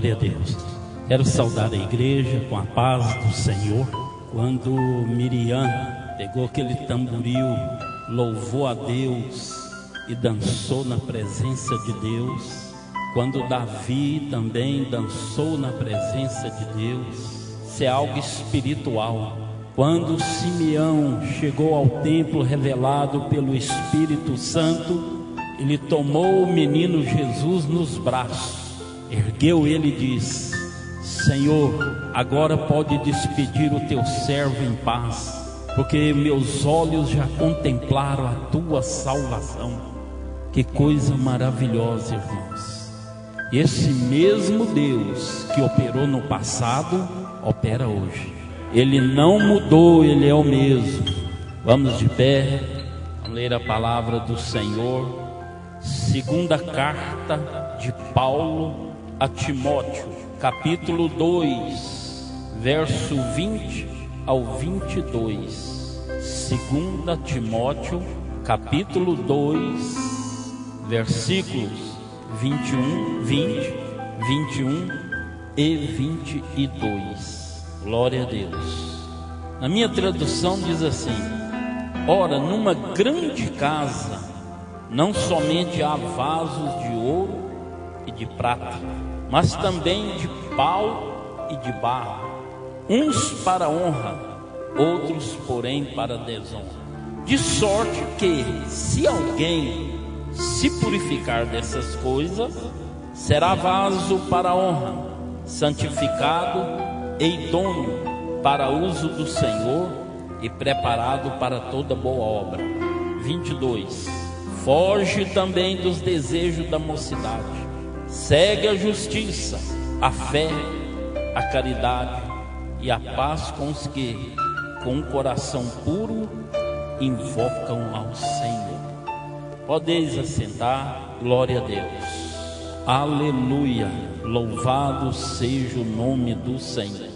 Glória a Deus. Quero saudar a igreja com a paz do Senhor. Quando Miriam pegou aquele tamboril, louvou a Deus e dançou na presença de Deus. Quando Davi também dançou na presença de Deus. Isso é algo espiritual. Quando Simeão chegou ao templo revelado pelo Espírito Santo, ele tomou o menino Jesus nos braços, ergueu ele e disse: Senhor, agora pode despedir o teu servo em paz, porque meus olhos já contemplaram a tua salvação. Que coisa maravilhosa, irmãos. Esse mesmo Deus que operou no passado, opera hoje. Ele não mudou, Ele é o mesmo. Vamos de pé, vamos ler a palavra do Senhor. Segunda carta de Paulo a Timóteo, capítulo 2, verso 20 ao 22. Segunda Timóteo, capítulo 2, versículos 21, 20, 21 e 22. Glória a Deus. Na minha tradução diz assim: ora, numa grande casa não somente há vasos de ouro e de prata, mas também de pau e de barro, uns para honra, outros porém para desonra. De sorte que, se alguém se purificar dessas coisas, será vaso para honra, santificado e idôneo para uso do Senhor e preparado para toda boa obra. 22. Foge também dos desejos da mocidade, segue a justiça, a fé, a caridade e a paz com os que, com um coração puro, invocam ao Senhor. Podeis assentar. Glória a Deus. Aleluia. Louvado seja o nome do Senhor.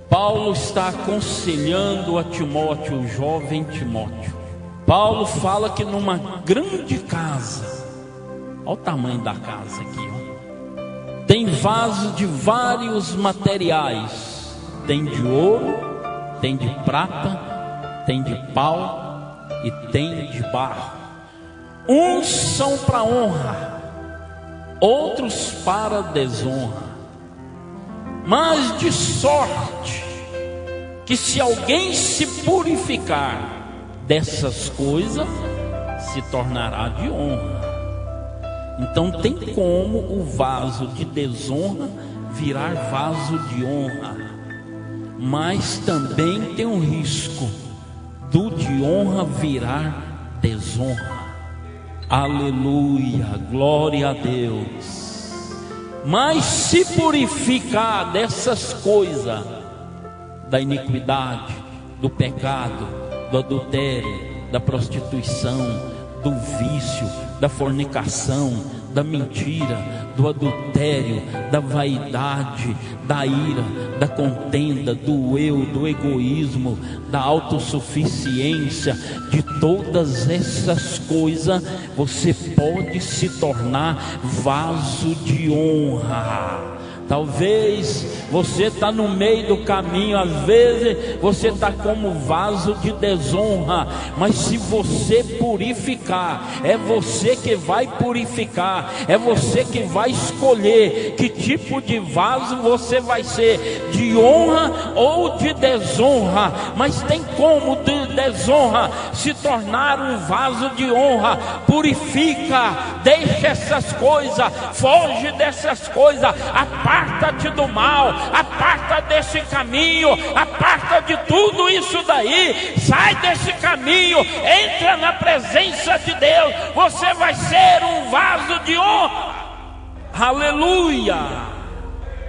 Paulo está aconselhando a Timóteo, o jovem Timóteo. Paulo fala que numa grande casa, olha o tamanho da casa aqui, ó, tem vasos de vários materiais. Tem de ouro, tem de prata, tem de pau e tem de barro. Uns são para honra, outros para desonra. Mas de sorte que, se alguém se purificar dessas coisas, se tornará de honra. Então tem como o vaso de desonra virar vaso de honra, mas também tem um risco do de honra virar desonra. Aleluia, glória a Deus. Mas se purificar dessas coisas, da iniquidade, do pecado, do adultério, da prostituição, do vício, da fornicação, da mentira, do adultério, da vaidade, da ira, da contenda, do eu, do egoísmo, da autossuficiência, de todas essas coisas, você pode se tornar vaso de honra. Talvez você está no meio do caminho, às vezes você está como vaso de desonra, mas se você purificar, é você que vai purificar, é você que vai escolher que tipo de vaso você vai ser, de honra ou de desonra. Mas tem como de desonra se tornar um vaso de honra. Purifica, deixa essas coisas, foge dessas coisas, aparta-te do mal, aparta desse caminho, aparta de tudo isso daí, sai desse caminho, entra na presença de Deus, você vai ser um vaso de honra. Aleluia,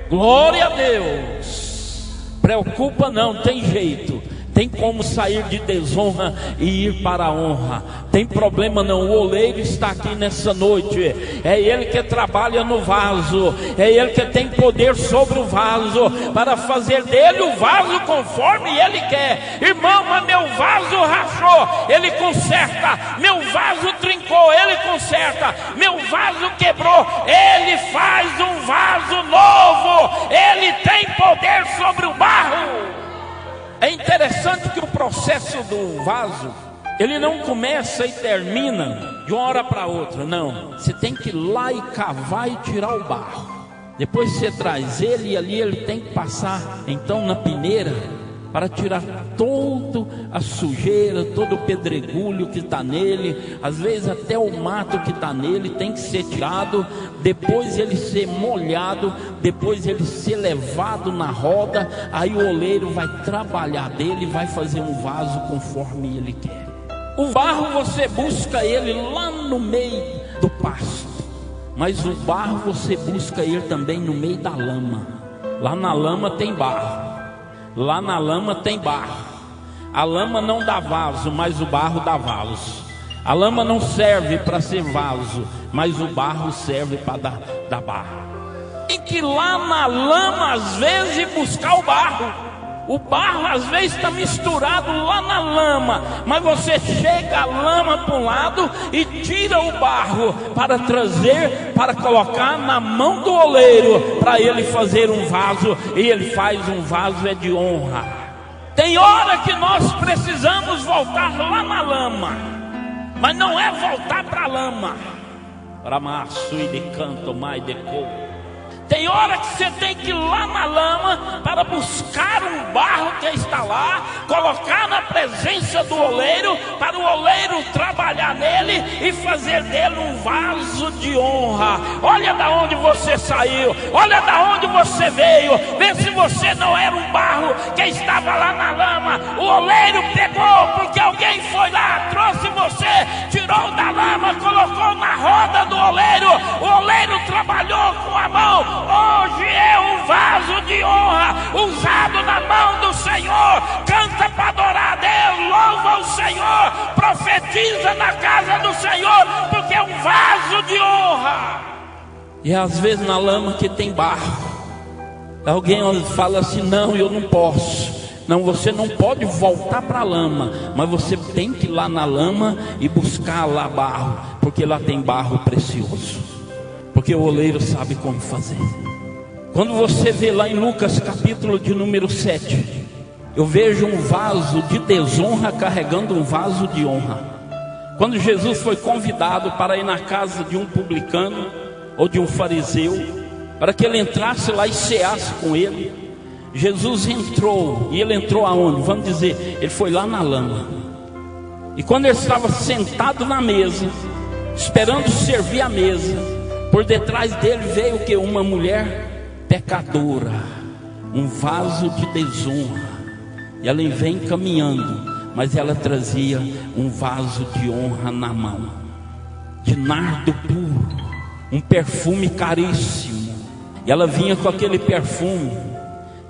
glória a Deus. Preocupa não, tem jeito. Tem como sair de desonra e ir para a honra. Tem problema não, o oleiro está aqui nessa noite. É ele que trabalha no vaso, é ele que tem poder sobre o vaso, para fazer dele o vaso conforme ele quer. Irmão, mas meu vaso rachou, ele conserta. Meu vaso trincou, ele conserta. Meu vaso quebrou, ele faz um vaso novo. Ele tem poder sobre o barro. É interessante que o processo do vaso, ele não começa e termina de uma hora para outra, não. Você tem que ir lá e cavar e tirar o barro. Depois você traz ele e ali ele tem que passar então na peneira para tirar toda a sujeira, todo o pedregulho que está nele, às vezes até o mato que está nele tem que ser tirado, depois ele ser molhado, depois ele ser levado na roda, aí o oleiro vai trabalhar dele, vai fazer um vaso conforme ele quer. O barro você busca ele lá no meio do pasto, mas o barro você busca ele também no meio da lama. Lá na lama tem barro. Lá na lama tem barro. A lama não dá vaso, mas o barro dá vaso. A lama não serve para ser vaso, mas o barro serve para dar barro. Tem que ir lá na lama às vezes buscar o barro. O barro às vezes está misturado lá na lama, mas você chega a lama para um lado e tira o barro para trazer, para colocar na mão do oleiro, para ele fazer um vaso, e ele faz um vaso é de honra. Tem hora que nós precisamos voltar lá na lama, mas não é voltar para a lama. Ramaço e de canto mais de cor. Tem hora que você tem que ir lá na lama para buscar um barro que está lá, colocar na presença do oleiro, para o oleiro trabalhar nele e fazer dele um vaso de honra. Olha da onde você saiu, olha da onde você veio, vê se você não era um barro que estava lá na lama. O oleiro pegou porque alguém foi lá, trouxe você, tirou da lama, colocou na roda do oleiro. O oleiro trabalhou com a mão. Hoje é um vaso de honra, usado na mão do Senhor. Canta para adorar a Deus, louva o Senhor, profetiza na casa do Senhor, porque é um vaso de honra. E às vezes na lama que tem barro, alguém fala assim: não, eu não posso. Não, você não pode voltar para a lama, mas você tem que ir lá na lama e buscar lá barro, porque lá tem barro precioso. Porque o oleiro sabe como fazer. Quando você vê lá em Lucas capítulo de número 7, eu vejo um vaso de desonra carregando um vaso de honra. Quando Jesus foi convidado para ir na casa de um publicano ou de um fariseu, para que ele entrasse lá e ceasse com ele, Jesus entrou. E ele entrou aonde? Vamos dizer, ele foi lá na lama. E quando ele estava sentado na mesa, esperando servir a mesa, por detrás dele veio o que? Uma mulher pecadora, um vaso de desonra. E ela vem caminhando, mas ela trazia um vaso de honra na mão, de nardo puro, um perfume caríssimo. E ela vinha com aquele perfume.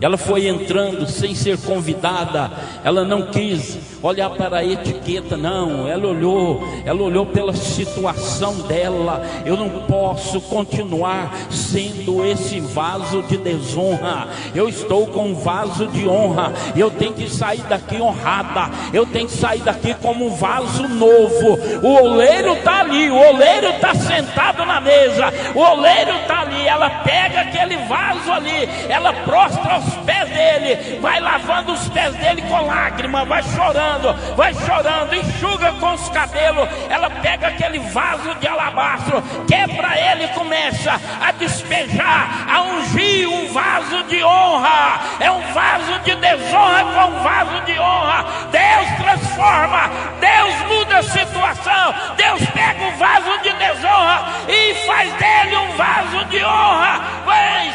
Ela foi entrando sem ser convidada. Ela não quis olhar para a etiqueta, não. Ela olhou pela situação dela. Eu não posso continuar sendo esse vaso de desonra. Eu estou com um vaso de honra. Eu tenho que sair daqui honrada. Eu tenho que sair daqui como um vaso novo. O oleiro está ali, o oleiro está sentado na mesa, o oleiro está ali. Ela pega aquele vaso ali, ela prostra aos pés dele, vai lavando os pés dele com lágrima, vai chorando, enxuga com os cabelos. Ela pega aquele vaso de alabastro, quebra ele e começa a despejar, a ungir um vaso de honra. É um vaso de desonra com um vaso de honra. Deus transforma, Deus muda a situação. Deus pega o vaso de desonra e faz dele um vaso de honra.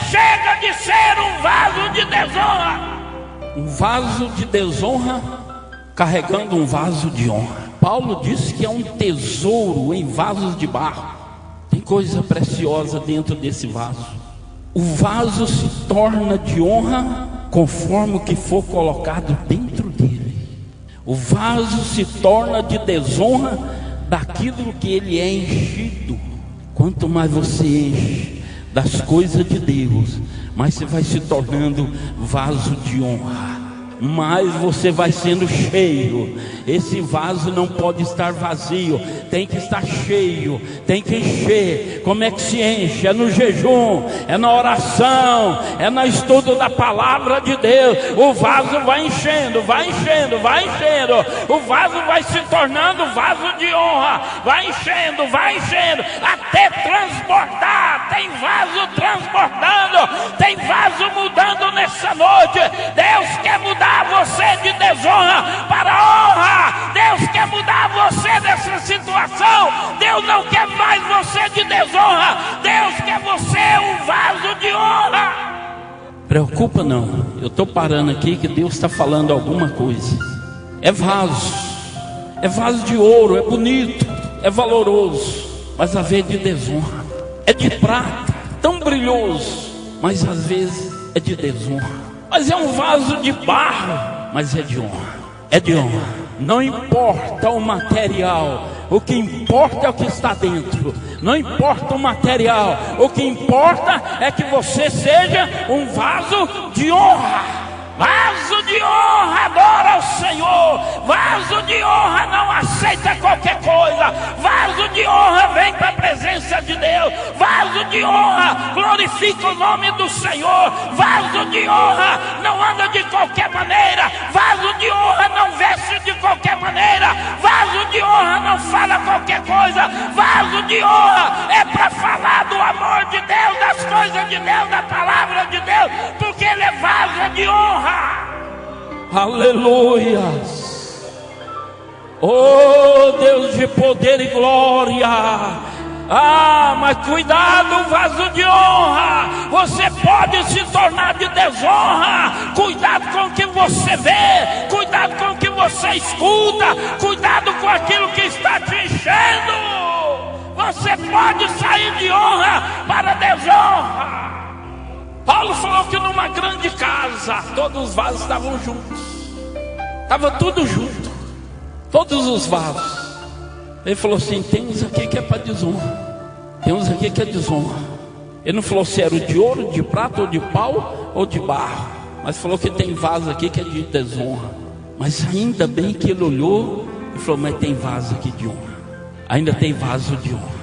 Chega de ser um vaso de desonra. Um vaso de desonra carregando um vaso de honra. Paulo disse que é um tesouro em vasos de barro. Tem coisa preciosa dentro desse vaso. O vaso se torna de honra conforme o que for colocado dentro dele. O vaso se torna de desonra daquilo que ele é enchido. Quanto mais você enche das coisas de Deus, mais você vai se tornando vaso de honra, mais você vai sendo cheio. Esse vaso não pode estar vazio, tem que estar cheio, tem que encher. Como é que se enche? É no jejum, é na oração, é no estudo da palavra de Deus. O vaso vai enchendo, vai enchendo, vai enchendo. O vaso vai se tornando vaso de honra, vai enchendo, até transbordar. Tem vaso transbordando, tem vaso mudando nessa noite. Deus quer mudar você de desonra para honra. Deus quer mudar você dessa situação. Deus não quer mais você de desonra. Deus quer você um vaso de honra. Preocupa não, eu estou parando aqui que Deus está falando alguma coisa. É vaso de ouro, é bonito, é valoroso, mas às vezes de desonra. É de prata, tão brilhoso, mas às vezes é de desonra. Mas é um vaso de barro, mas é de honra. É de honra. Não importa o material, o que importa é o que está dentro. Não importa o material, o que importa é que você seja um vaso de honra. Vaso de honra adora ao Senhor. Vaso de honra não aceita qualquer coisa. Vaso de honra vem para a presença de Deus. Vaso de honra glorifica o nome do Senhor. Vaso de honra não anda de qualquer maneira. Vaso de honra não veste de qualquer maneira. Vaso de honra não fala qualquer coisa. Vaso de honra é para falar do amor de Deus, das coisas de Deus, da palavra de Deus, porque ele é vaso de honra. Aleluias. Oh Deus de poder e glória. Mas cuidado, vaso de honra. Você pode se tornar de desonra. Cuidado com o que você vê, cuidado com o que você escuta, cuidado com aquilo que está te enchendo. Você pode sair de honra para desonra. Paulo falou que numa grande casa todos os vasos estavam juntos. Estava tudo junto, todos os vasos. Ele falou assim: tem uns aqui que é para desonra, tem uns aqui que é desonra. Ele não falou se era de ouro, de prata, ou de pau, ou de barro, mas falou que tem vaso aqui que é de desonra. Mas ainda bem que ele olhou e falou: mas tem vaso aqui de honra. Ainda tem vaso de honra.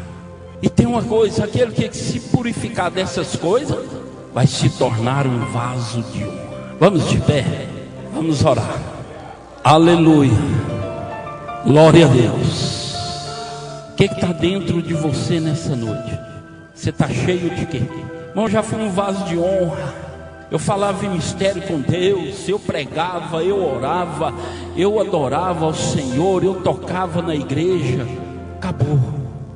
E tem uma coisa: aquele que se purificar dessas coisas vai se tornar um vaso de honra. Vamos de pé, vamos orar. Aleluia, glória a Deus. O que está dentro de você nessa noite? Você está cheio de quê? Irmão, já fui um vaso de honra. Eu falava em mistério com Deus, eu pregava, eu orava, eu adorava ao Senhor, eu tocava na igreja. Acabou.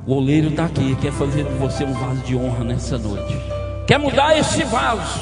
O oleiro está aqui, quer fazer de você um vaso de honra nessa noite. Quer mudar esse vaso.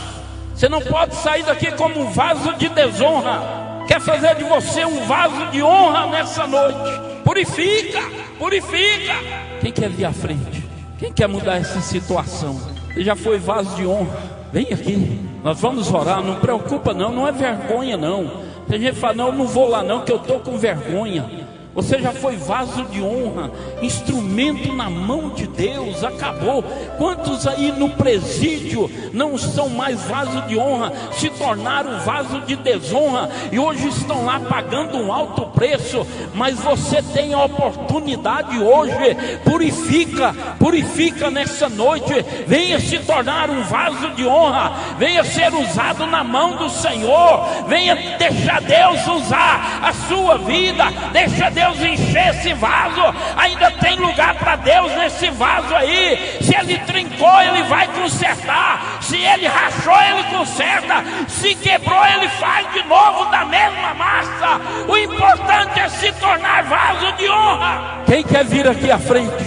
Você não pode sair daqui como um vaso de desonra. Quer fazer de você um vaso de honra nessa noite. Purifica, purifica. Quem quer vir à frente? Quem quer mudar essa situação? Você já foi vaso de honra? Vem aqui, nós vamos orar. Não preocupa não, não é vergonha não. Tem gente que fala: não, eu não vou lá não, que eu estou com vergonha. Você já foi vaso de honra, instrumento na mão de Deus. Acabou. Quantos aí no presídio não são mais vaso de honra, se tornaram vaso de desonra e hoje estão lá pagando um alto preço? Mas você tem a oportunidade hoje. Purifica, purifica nessa noite. Venha se tornar um vaso de honra, venha ser usado na mão do Senhor, venha deixar Deus usar a sua vida, deixa Deus encher esse vaso. Ainda tem lugar para Deus nesse vaso aí. Se ele trincou, ele vai consertar. Se ele rachou, ele conserta. Se quebrou, ele faz de novo da mesma massa. O importante é se tornar vaso de honra. Quem quer vir aqui à frente?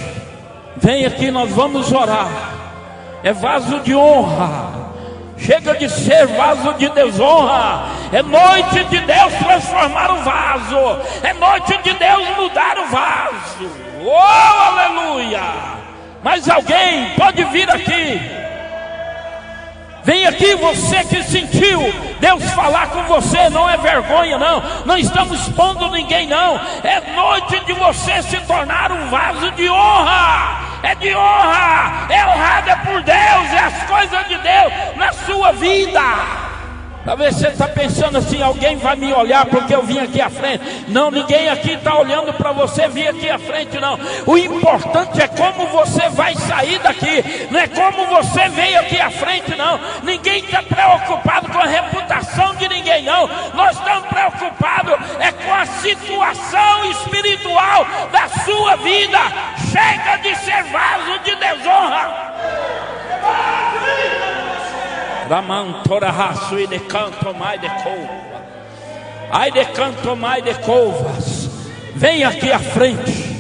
Vem aqui, nós vamos orar. É vaso de honra. Chega de ser vaso de desonra. É noite de Deus transformar o vaso. É noite de Deus mudar o vaso. Oh, aleluia. Mas alguém pode vir aqui. Vem aqui, você que sentiu Deus falar com você, não é vergonha não, não estamos expondo ninguém não, é noite de você se tornar um vaso de honra, é de honra, é honrada por Deus, é as coisas de Deus na sua vida. Talvez você está pensando assim, alguém vai me olhar porque eu vim aqui à frente. Não, ninguém aqui está olhando para você vir aqui à frente não. O importante é como você vai sair daqui, não é como você veio aqui à frente não. Ninguém está preocupado com a reputação de ninguém não. Nós estamos preocupados é com a situação espiritual da sua vida. Chega de ser vaso de desonra. E de canto mais de couva. Ai de canto mais de couvas. Venha aqui à frente.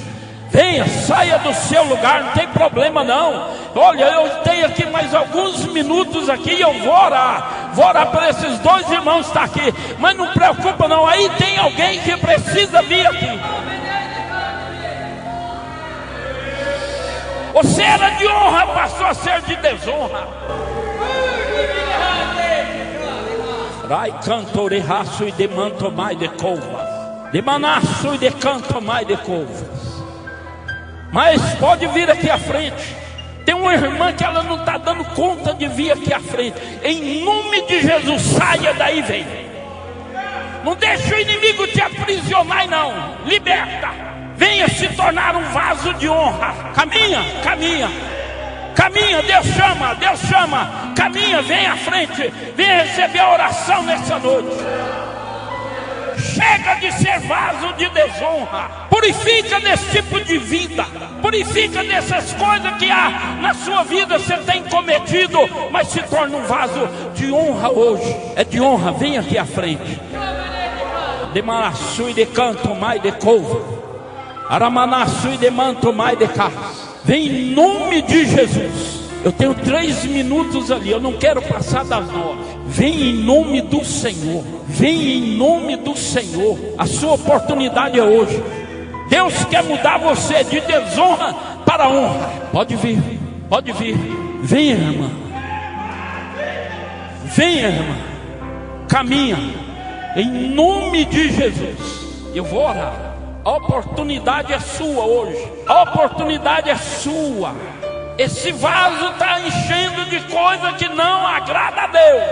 Venha, saia do seu lugar, não tem problema não. Olha, eu tenho aqui mais alguns minutos aqui e eu vou orar para esses dois irmãos que estão aqui. Mas não preocupa não, aí tem alguém que precisa vir aqui. Você era de honra, passou a ser de desonra. Rai canto de raço e de manto mais de covas, de manaço e de canto mais de covas. Mas pode vir aqui à frente. Tem uma irmã que ela não está dando conta de vir aqui à frente. Em nome de Jesus, saia daí, vem. Não deixe o inimigo te aprisionar não. Liberta. Venha se tornar um vaso de honra. Caminha, caminha. Caminha, Deus chama, caminha, vem à frente, vem receber a oração nessa noite. Chega de ser vaso de desonra, purifica desse tipo de vida, purifica dessas coisas que há na sua vida, você tem cometido, mas se torna um vaso de honra hoje, é de honra, vem aqui à frente. De manaçu e de canto mais de couva, aramanaçu e de manto mais de casa. Vem em nome de Jesus. Eu tenho 3 minutos ali, eu não quero passar das 9. Vem em nome do Senhor. Vem em nome do Senhor. A sua oportunidade é hoje. Deus quer mudar você de desonra para honra. Pode vir, pode vir. Venha, irmã. Venha, irmã. Caminha em nome de Jesus. Eu vou orar. A oportunidade é sua hoje. A oportunidade é sua. Esse vaso está enchendo de coisa que não agrada a Deus.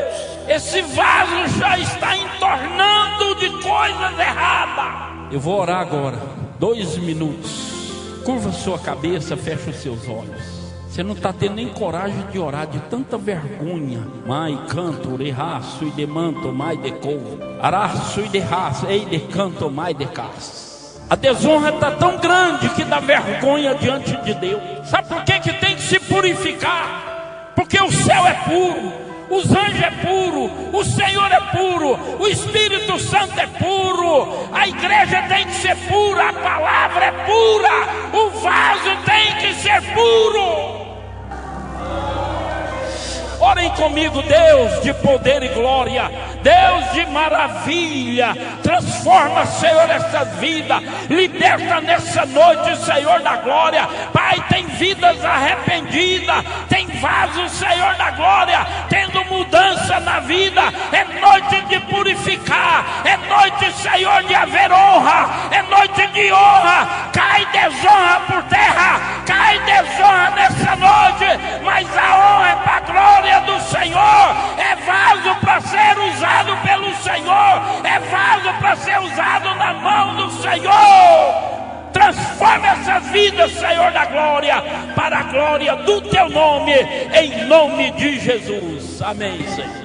Esse vaso já está entornando de coisas erradas. Eu vou orar agora. 2 minutos. Curva sua cabeça, fecha os seus olhos. Você não está tendo nem coragem de orar, de tanta vergonha. Mai canto, de raço e de manto, mai de couve. Araço e de raço, ei de canto, mai de caça. A desonra está tão grande que dá vergonha diante de Deus. Sabe por que tem que se purificar? Porque o céu é puro, os anjos é puro, o Senhor é puro, o Espírito Santo é puro, a igreja tem que ser pura, a palavra é pura, o vaso tem que ser puro. Orem comigo, Deus de poder e glória, Deus de maravilha, transforma, Senhor, essa vida, liberta nessa noite, Senhor da glória. Pai, tem vidas arrependidas, tem vasos, Senhor da glória, tendo mudança na vida. É noite de purificar, é noite, Senhor, de haver honra, é noite de honra. Cai desonra por terra, cai desonra nessa noite, mas a honra é para a glória do Senhor, é vaso para ser usado pelo Senhor, é vaso para ser usado na mão do Senhor. Transforma essas vidas, Senhor da glória, para a glória do teu nome, em nome de Jesus. Amém, Senhor.